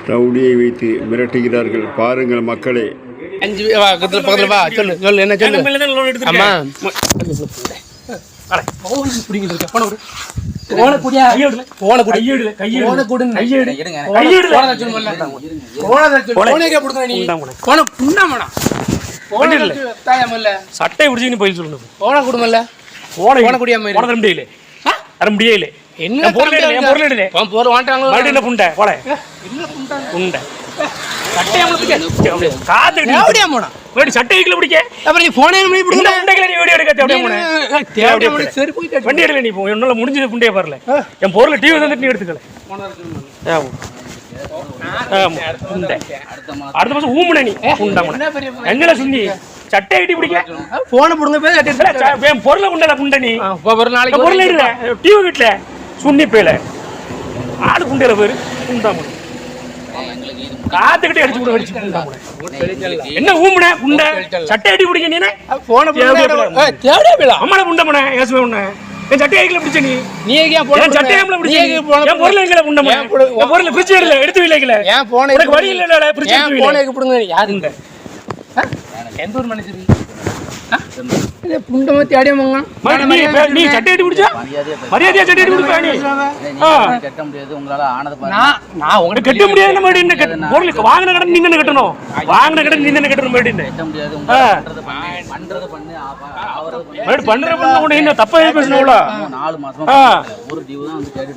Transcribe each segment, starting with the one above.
ரவுடியை வைத்து மிரட்டுகிறார்கள். பாருங்கள் மக்களே. 5 பக்கத்துல வா, சொல்லு சொல்லு என்ன சொல்லு. அம்மா சட்டை பிடிச்சி போய் சொல்லணும். போன குடும்பம்ல போன குடியா முடியல தர முடியல. என்ன பொருள் வாண்டாங்க புண்டை போல புண்டை சட்டைக்குள்ள பிடிக்க அப்புறம் நீ போனே வண்டி எடுக்கல. நீ என்னால முடிஞ்சது புண்டைய பாருல. என் பொருள் டிவி வந்துட்டு நீ எடுத்துக்கல. அடுத்த மாசம் ஊமுன நீ என்ன சொல்லி சட்டை ஐட்டி பிடிக்க போன போடுங்க என் பொருளை உண்டல புண்டை நீ நாளைக்கு பொருள் எடுல டிவி வீட்டுல சுண்ணி பேல ஆடு புண்டையில பேரு புண்டாம காத்துக்கிட்டே அடிச்சு கூட அடிச்சு என்ன ஊமுன புண்டை சட்டை ஐட்டி பிடிக்க நீ அம்மாட புண்டை போன ஏசுவே உன்ன என் சட்டை ஐக்கில பிடிச்ச நீ சட்டை பிடிச்ச என் பொருள் எங்களை புண்டை என் பொருள் பிரிச்சு இல்ல எடுத்து இல்லைங்கள உனக்கு வழி இல்ல பிரிச்சு யாரு எந்த ஒரு மனுஷன் புண்டை தேடியமாங்க நீ சட்டை ஐட்டி பிடிச்சா மரியாதையா சட்டை ஐட்டி பிடிப்பா நீ கட்ட முடியாது உங்களால ஆனது நான் உங்களுக்கு கட்ட முடியாது. நம்ம என்ன பொருளுக்கு வாங்கின கடன் நீங்க கட்டணும். வாங்கின கடன் நீங்க கட்டணும். கட்ட முடியாது பண்றது பண்ணு பண்ற பண்ண என்ன தப்பா பேசணும்ல. 4 மாசம் ஒரு டியூ தான் வந்து கேட்டு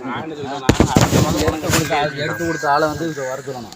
எடுத்து கொடுத்த ஆளை வந்து வர சொல்லணும்.